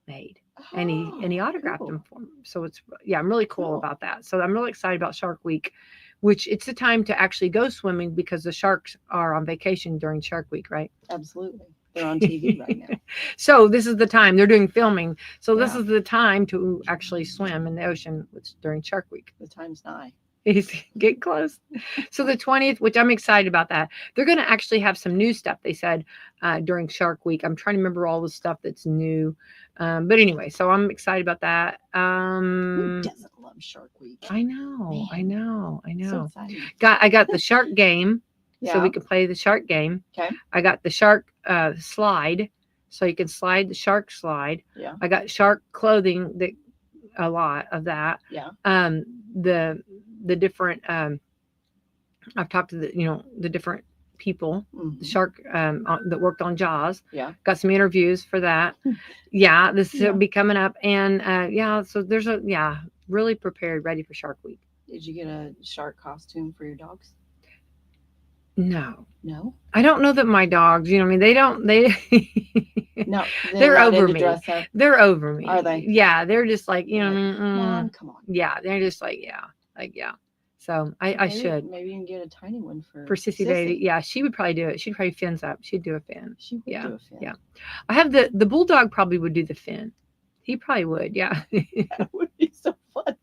made, and he autographed them for me. So I'm really cool about that. So I'm really excited about Shark Week, which it's a time to actually go swimming because the sharks are on vacation during Shark Week, right? Absolutely. They're on TV right now. So this is the time they're doing filming. So this is the time to actually swim in the ocean during Shark Week. The time's nigh. He's getting close. So the 20th, which I'm excited about that. They're going to actually have some new stuff, they said, during Shark Week. I'm trying to remember all the stuff that's new. But anyway, so I'm excited about that. Who doesn't love Shark Week? I know. So exciting. I got the shark game. Yeah. So we can play the shark game. Okay. I got the shark slide. So you can slide the shark slide. Yeah. I got shark clothing, a lot of that. Yeah. The different I've talked to the different people, the Mhm. shark that worked on Jaws. Yeah. Got some interviews for that. Yeah, this Yeah. will be coming up, and yeah, so there's a really prepared, ready for Shark Week. Did you get a shark costume for your dogs? No, No. I don't know that my dogs. You know, what I mean, they don't. No. They're not over into me. dress up. They're over me. Are they? Yeah, they're just like, you know, Like, Mom, come on. yeah, they're just like, yeah. So I should. Maybe you can get a tiny one for Sissy baby. Yeah, she would probably do it. She'd probably fins up. She'd do a fin. She would Yeah, do a fin. yeah. I have the bulldog probably would do the fin. He probably would. Yeah. That would be so funny.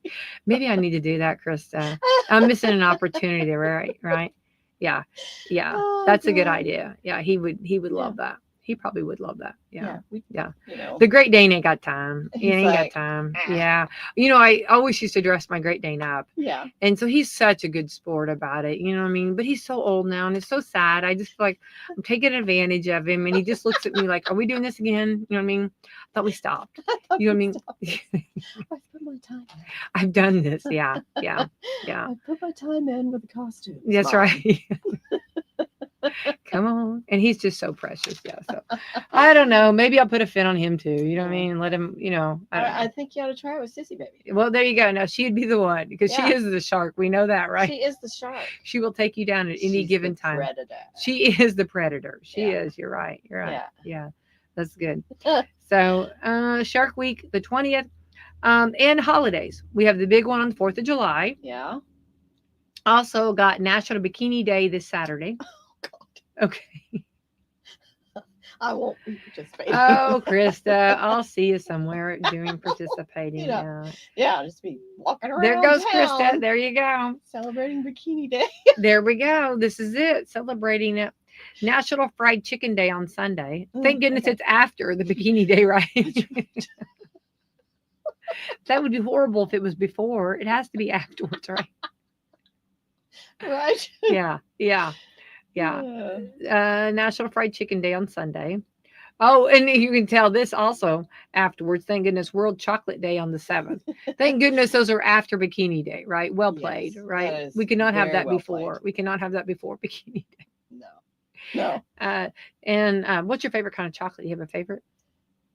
Maybe I need to do that, Krista. I'm missing an opportunity there, right? Yeah. Yeah. Oh, That's a good God. idea. Yeah, he would Yeah. love that. He probably would love that. Yeah. Yeah. You know. The Great Dane ain't got time. He He's ain't like, got time. "Ah." Yeah. You know, I always used to dress my Great Dane up. Yeah. And so he's such a good sport about it. You know what I mean? But he's so old now and it's so sad. I just feel like I'm taking advantage of him. And he just looks at me like, are we doing this again? You know what I mean? I thought we stopped. You know what I mean? I put my time in. I've done this. Yeah. Yeah. Yeah. I put my time in with the costume. That's right. Come on. And he's just so precious. Yeah. So I don't know. Maybe I'll put a fin on him too. You know what I mean? Let him, you know. I don't know. I think you ought to try it with Sissy Baby. Well, there you go. Now she'd be the one because she Yeah. is the shark. We know that, right? She is the shark. She will take you down at any She's given the time. Predator. She is the predator. She Yeah. is. You're right. You're right. Yeah. Yeah. That's good. So Shark Week, the 20th, and holidays. We have the big one on the 4th of July. Yeah. Also got National Bikini Day this Saturday. Oh, God. Okay. I won't be participating. Oh, Krista, I'll see you somewhere doing participating. You know, Yeah. Yeah, I'll just be walking around. There goes town Krista. There you go. celebrating Bikini Day. There we go. This is it. Celebrating it. National Fried Chicken Day on Sunday. Thank goodness okay. it's after the Bikini Day, right? That would be horrible if it was before. It has to be afterwards, right? Right. Yeah. National Fried Chicken Day on Sunday. Oh, and you can tell this also afterwards. Thank goodness, World Chocolate Day on the 7th. Thank goodness those are after Bikini Day, right? Well played, Yes, right? that is We cannot have very that well before. played. We cannot have that before Bikini Day. No. And what's your favorite kind of chocolate? You have a favorite?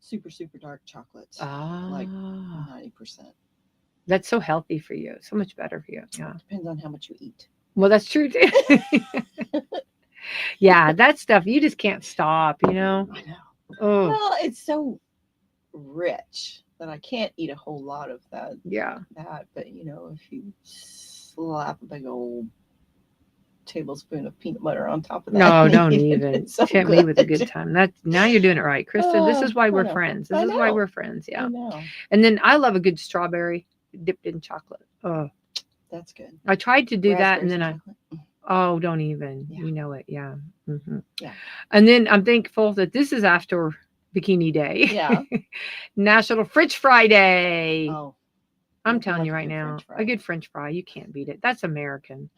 Super, super dark chocolate. Ah, Like 90%. that's so healthy for you. So much better for you. Yeah. Depends on how much you eat. Well, that's true too. Yeah, that stuff you just can't stop, you know. I know. Oh, Well, it's so rich that I can't eat a whole lot of that. yeah. But you know, if you slap a big old tablespoon of peanut butter on top of that, No, don't it's even so tempt me with a good. good time. That now you're doing it right, Krista. This Oh, is why I we're know. friends. I This is why know. we're friends. I Yeah. know. And then I love a good strawberry dipped in chocolate. Oh, That's good. I tried to do that, and then Raspberries oh, don't even. Yeah. You know it. Yeah. Hmm. Yeah. And then I'm thankful that this is after Bikini Day. Yeah. National French Fry Day. Oh, I'm I telling like you a right good now, French fry. a good French fry, you can't beat it. That's American,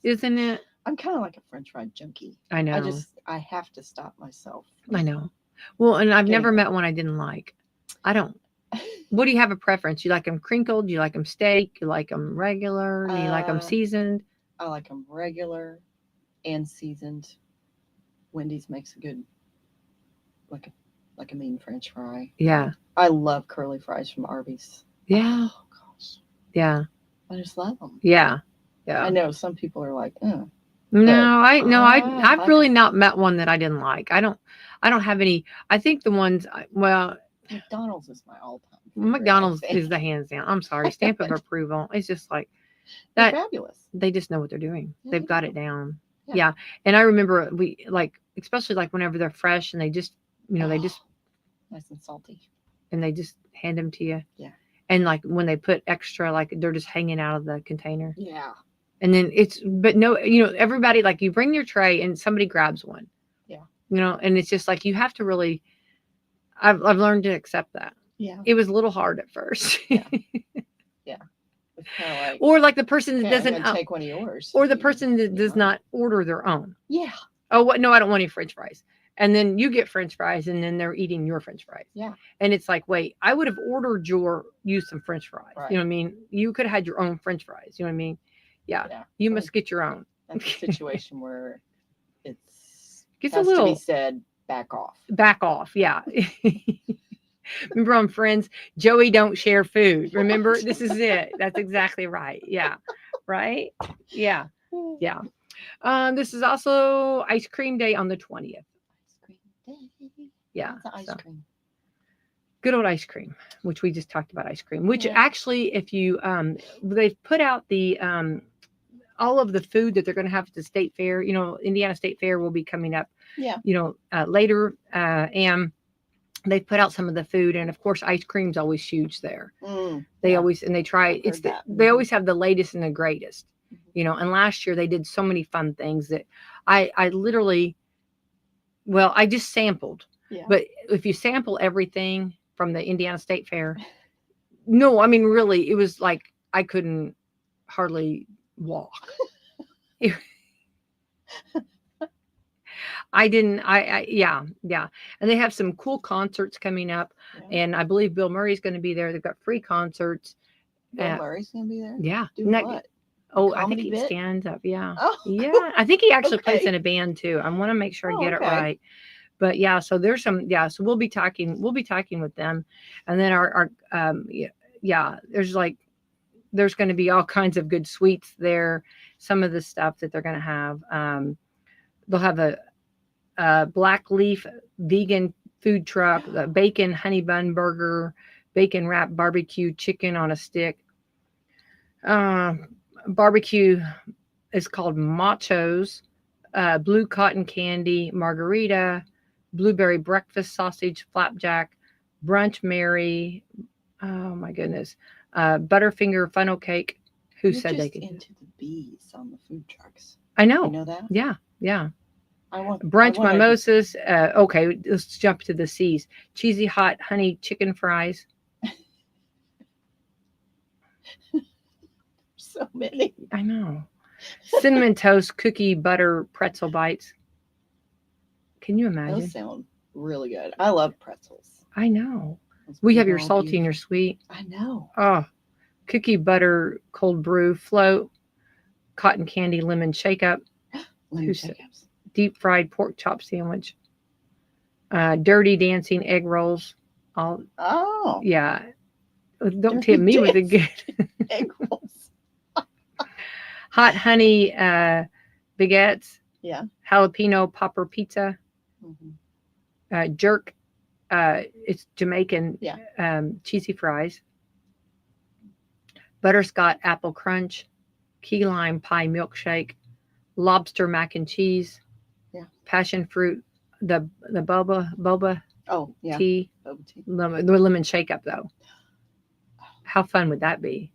isn't it? I'm kind of like a French fry junkie. I know. I have to stop myself. I know. Well, and I've never Getting met one I didn't like. I don't. What do you have a preference? You like them crinkled? You like them steak? You like them regular? Do you like them seasoned? I like them regular and seasoned. Wendy's makes a good, like a mean French fry. Yeah. I love curly fries from Arby's. Yeah. Oh gosh, Yeah. I just love them. Yeah. Yeah. I know some people are like, No, I I've like really not met one that I didn't like. I don't have any. I think the ones, well, McDonald's is my all-time favorite, McDonald's I think. is the hands down. I'm sorry, stamp of approval. It's just like They're that. fabulous. They just know what they're doing. Yeah, They've they got do. it down. Yeah. Yeah. And I remember we like, especially like whenever they're fresh and they just, they just nice and salty. and they just hand them to you. Yeah. And like when they put extra, like they're just hanging out of the container. Yeah. And then but no, everybody, like you bring your tray and somebody grabs one. Yeah. And it's just like, you have to really, I've learned to accept that. Yeah. It was a little hard at first. Yeah. It's kind of like, Or like the person that okay, I'm doesn't, gonna take one of yours. or the You- person that you does want- not order their own. Yeah. Oh, what? No, I don't want any French fries. And then you get French fries, and then they're eating your French fries. Yeah. And it's like, wait, I would have ordered you some French fries. Right. You know what I mean? You could have had your own French fries. You know what I mean? Yeah. Yeah. You Well, must get your own. That's a situation where it's Gets a has to little be said, back off. back off. Yeah. Remember on Friends, Joey don't share food. Remember, this is it. That's exactly right. Yeah. Right. Yeah. Yeah. This is also ice cream day on the 20th. Ice cream day. Yeah. What's the ice So cream? good old ice cream, which we just talked about ice cream, which Yeah. actually, if you, they've put out the, all of the food that they're going to have at the state fair. You know, Indiana State Fair will be coming up, Yeah. you know, later. And they put out some of the food, and of course ice cream's always huge there. They yeah. always, and they try, I've heard that. they always have the latest and the greatest, Mhm. you know. And last year they did so many fun things that I literally, well, I just sampled. Yeah. But if you sample everything from the Indiana State Fair, no, I mean, really, it was like I couldn't hardly walk. I didn't. Yeah, yeah. And they have some cool concerts coming up, Yeah. and I believe Bill Murray's going to be there. They've got free concerts. Bill Murray's gonna be there. Yeah. Do what? Oh, I think Comedy he bit? stands up. Yeah. Oh. Yeah. I think he actually plays Okay. in a band too. I want to make sure I Oh, get okay. it right. But yeah, so there's some, yeah, so we'll be talking with them. And then our yeah, there's going to be all kinds of good sweets there. Some of the stuff that they're going to have, they'll have a black leaf vegan food truck, the bacon honey bun burger, bacon wrap barbecue chicken on a stick. Barbecue is called Machos, blue cotton candy, margarita, blueberry breakfast sausage, flapjack, brunch Mary. Oh my goodness. Butterfinger funnel cake. Who You're said they just could? into the bees on the food trucks. I know. You know that? Yeah, yeah. I want Brunch I wanna- mimosas. Okay, let's jump to the C's. Cheesy hot honey chicken fries. So many. I know. Cinnamon toast cookie butter pretzel bites. Can you imagine? Those sound really good. I love pretzels. I know. Those We have big your old salty and your beautiful- sweet. I know. Oh, cookie butter cold brew float, cotton candy lemon shake up, Lemon Who said- shake-ups. deep fried pork chop sandwich, dirty dancing egg rolls. All Oh, yeah. Don't Dirty tip me with the good. egg rolls. Hot honey baguettes, Yeah. jalapeno popper pizza, Mhm. jerk. It's Jamaican Yeah. cheesy fries, butterscotch apple crunch, key lime pie milkshake, lobster mac and cheese, Yeah. passion fruit, the boba Oh, yeah. tea, Boba tea. the lemon shake up though. How fun would that be?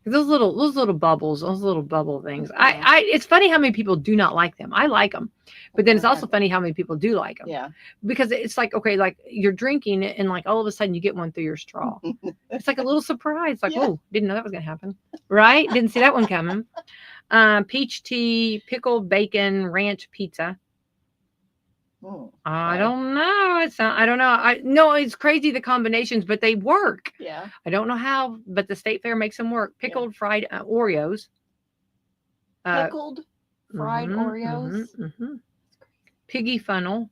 Those little bubbles, those little bubble things. Yeah. It's funny how many people do not like them. I like them, but then it's also funny how many people do like them. Yeah. Because it's like, okay, like you're drinking it and like all of a sudden you get one through your straw. It's like a little surprise. Like, Yeah. oh, didn't know that was gonna happen. Right? Didn't see that one coming. Peach tea, pickled bacon, ranch pizza. Mm, I okay. don't know. I don't know. I know it's crazy the combinations, but they work. Yeah. I don't know how, but the state fair makes them work. Pickled fried Oreos. Pickled fried Mhm, Oreos. mhm, mhm. Piggy funnel.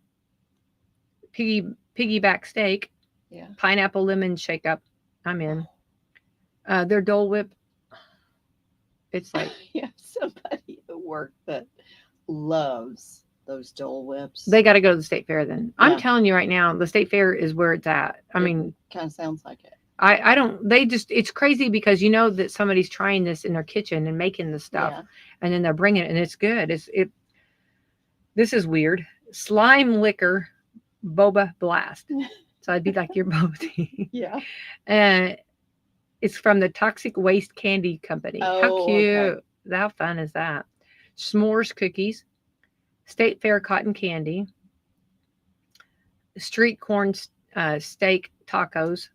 Piggyback steak. Yeah. Pineapple lemon shake up. I'm in. Their Dole Whip. It's like You have somebody at work that loves those Dole Whips. they got to go to the state fair then. Yeah. I'm telling you right now, the state fair is where it's at. I mean, kind of sounds like it. I don't, they just, it's crazy because you know that somebody's trying this in their kitchen and making the stuff Yeah. and then they're bringing it and it's good. This is weird. Slime liquor, boba blast. So I'd be like your boba tea. Yeah. And it's from the Toxic Waste Candy Company. How Oh, cute. okay. How fun is that? S'mores cookies, State Fair cotton candy, street corn steak tacos,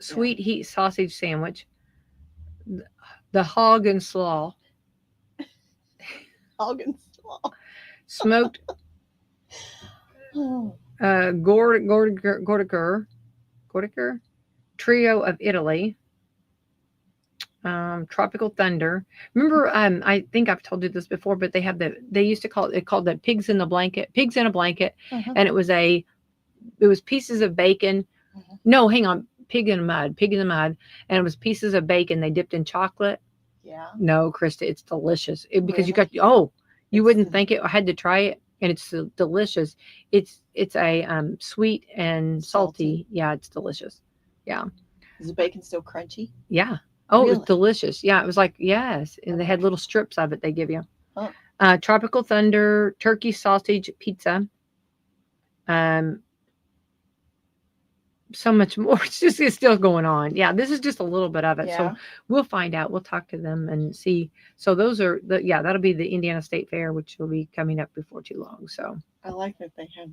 sweet heat sausage sandwich, the hog and slaw, Hog and slaw. smoked Oh. Gordiger trio of Italy, Tropical Thunder. Remember, I think I've told you this before, but they used to call it called the pigs in the blanket, pigs in a blanket, Uh-huh. and it was pieces of bacon. Uh-huh. No, hang on, pig in the mud, and it was pieces of bacon they dipped in chocolate. Yeah. No, Krista, it's delicious because you Really? you It's wouldn't the, think it. I had to try it, and it's delicious. It's a sweet and Salty. salty. Yeah, it's delicious. Yeah, is the bacon still crunchy? yeah. Oh, it was Really? delicious. Yeah, it was like yes, and they had Okay. little strips of it they give you. Huh. Tropical Thunder turkey sausage pizza. Um, so much more. It's still going on. Yeah, this is just a little bit of it. So Yeah. we'll find out. We'll talk to them and see. So those are that'll be the Indiana State Fair, which will be coming up before too long. So I like that they have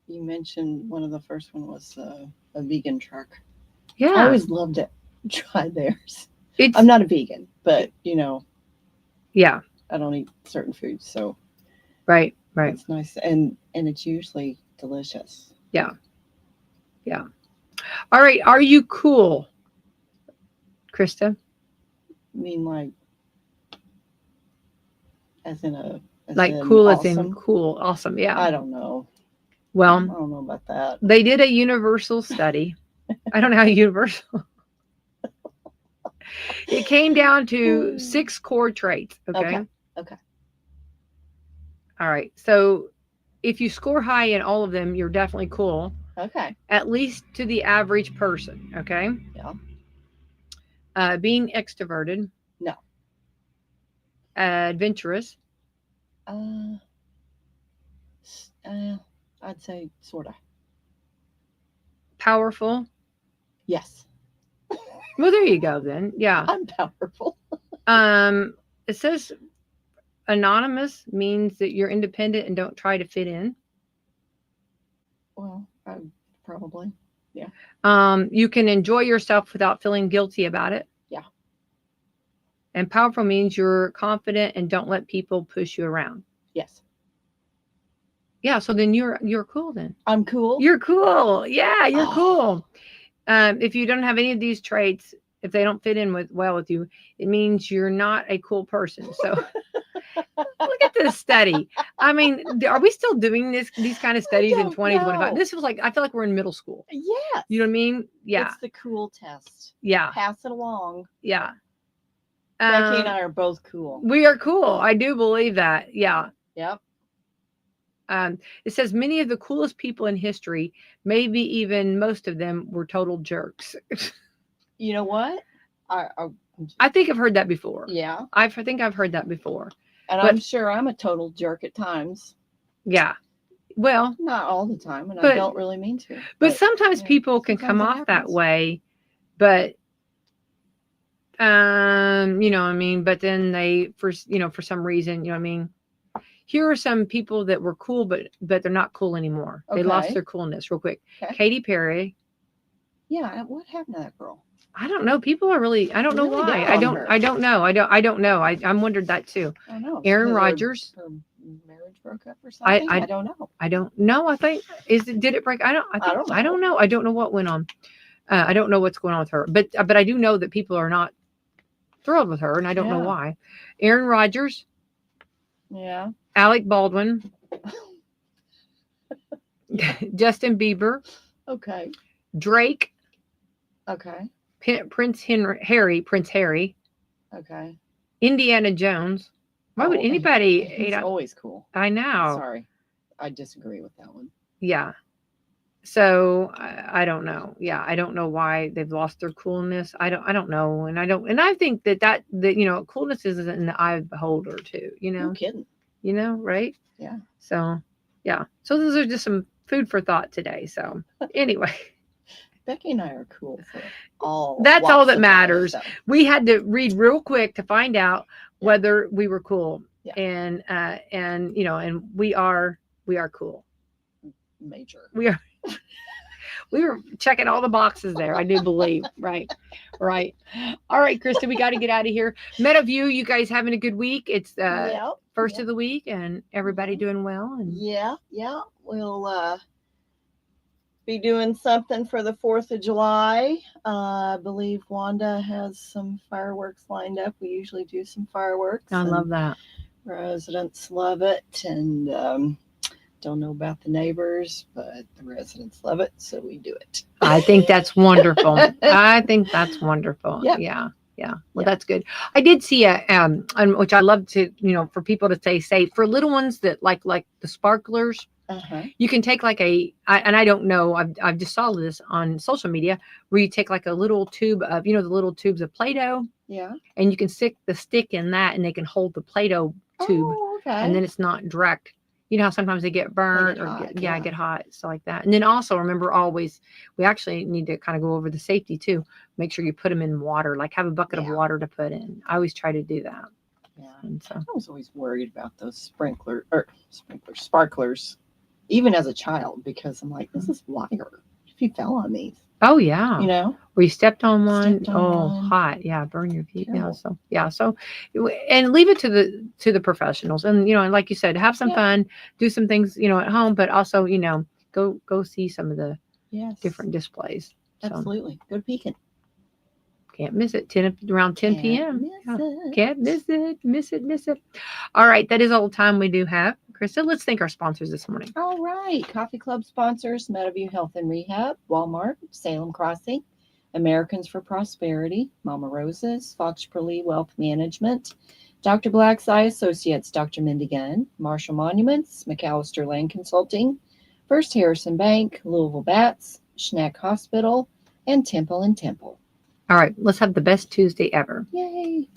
you mentioned one of the first one was a vegan truck. I yeah, always loved it. Try theirs. it's I'm not a vegan, but yeah, I don't eat certain foods, so right. it's nice and it's usually delicious. Yeah, yeah. All right, are you cool, Krista? I mean, like as Like in cool as in awesome. cool, awesome. Yeah. I don't know. I Well, don't know about that. they did a universal study. I don't know how universal. It came down to 6 core traits. Okay. Okay. All right. So if you score high in all of them, you're definitely cool, Okay. at least to the average person. Okay. Yeah. Being extroverted, No. adventurous, Uh, I'd say sorta. powerful. Yes. Well, there you go then. Yeah. I'm powerful. It says anonymous means that you're independent and don't try to fit in. Well, I probably. Yeah. You can enjoy yourself without feeling guilty about it. Yeah. And powerful means you're confident and don't let people push you around. Yes. Yeah, so then you're cool then. I'm cool. You're cool. Yeah, you're Oh. cool. If you don't have any of these traits, if they don't fit in well with you, it means you're not a cool person. So look at this study. I mean, are we still doing these kind of studies in don't 2025? know. This feels like I feel like we're in middle school. Yes. You know what I mean? Yeah. It's the cool test. Yeah. Pass it along. Yeah. Becky and I are both cool. We are cool. I do believe that. Yeah. Yep. It says many of the coolest people in history, maybe even most of them, were total jerks. You know what? I think I've heard that before. Yeah. I think I've heard that before. And But- I'm sure I'm a total jerk at times. Yeah. Well, Not all the time, and But- I don't really mean to. but sometimes yeah, people can sometimes come it off that happens. way, but you know what I mean, but then they for some reason, you know what I mean. Here are some people that were cool, but they're not cool anymore. They lost Okay. their coolness real quick. Okay. Katy Perry. Yeah. What happened to that girl? I don't know. People are really. I don't know Really why. down I on don't. her. I don't know. I don't know. I'm wondered that too. I don't know. Aaron Because Rodgers. Her marriage broke up or something. I don't know. I don't know. I think did it break? I don't know. I don't know. I don't know what went on. I don't know what's going on with her. But I do know that people are not thrilled with her, and I don't know Yeah. why. Aaron Rodgers, Yeah. Alec Baldwin, Justin Bieber, Okay. Drake, Okay. Prince Harry, Okay. Indiana Jones. Why would Oh, anybody He's hate? always cool. I know. Sorry. I disagree with that one. Yeah. So I don't know. Yeah, I don't know why they've lost their coolness. I don't know, and I think that coolness is in the eye of the beholder too. No kidding. Right? Yeah. So yeah. So those are just some food for thought today. So anyway, Becky and I are cool for all. That's all walks that of life, matters. so. we had to read real quick to find out whether we were cool, Yeah. and we are cool. Major. We were checking all the boxes there. I do believe. Right. All right, Krista, we got to get out of here. Meadowview, you guys having a good week? It's first of the week, and everybody doing well. And Yeah. We'll be doing something for the 4th of July. I believe Wanda has some fireworks lined up. We usually do some fireworks. I love that. Residents love it. And don't know about the neighbors, but the residents love it. So we do it. I think that's wonderful. I think that's wonderful. Yep. Yeah. Yeah. Well, Yep. that's good. I did see which I love to, for people to stay safe for little ones that like the sparklers. You can take like and I don't know, I've just saw this on social media where you take like a little tube of, the little tubes of Play-Doh. Yeah. And you can stick the stick in that and they can hold the Play-Doh tube. Oh, okay. And then it's not direct. You know how sometimes they get burnt get hot, so like that. And then also remember always, we actually need to kind of go over the safety too. Make sure you put them in water, like have a bucket of water to put in. I always try to do that. Yeah. And so I was always worried about those sparklers, even as a child, because I'm like, this is wire. If you fell on these. Oh yeah. Where you stepped on one. Hot. Yeah, burn your feet. Terrible. So and leave it to the professionals. And and like you said, have some fun, do some things, at home, but also, go see some of the different displays. Absolutely. Go peeking. Can't miss it. Around 10 p.m. Can't miss it. Miss it. All right. That is all the time we do have. Krista, let's thank our sponsors this morning. All right. Coffee Club sponsors, Meadowview Health and Rehab, Walmart, Salem Crossing, Americans for Prosperity, Mama Rosa's, Foxborough Wealth Management, Dr. Black's Eye Associates, Dr. Mindigan, Marshall Monuments, McAllister Land Consulting, First Harrison Bank, Louisville Bats, Schneck Hospital, and Temple and Temple. All right. Let's have the best Tuesday ever. Yay.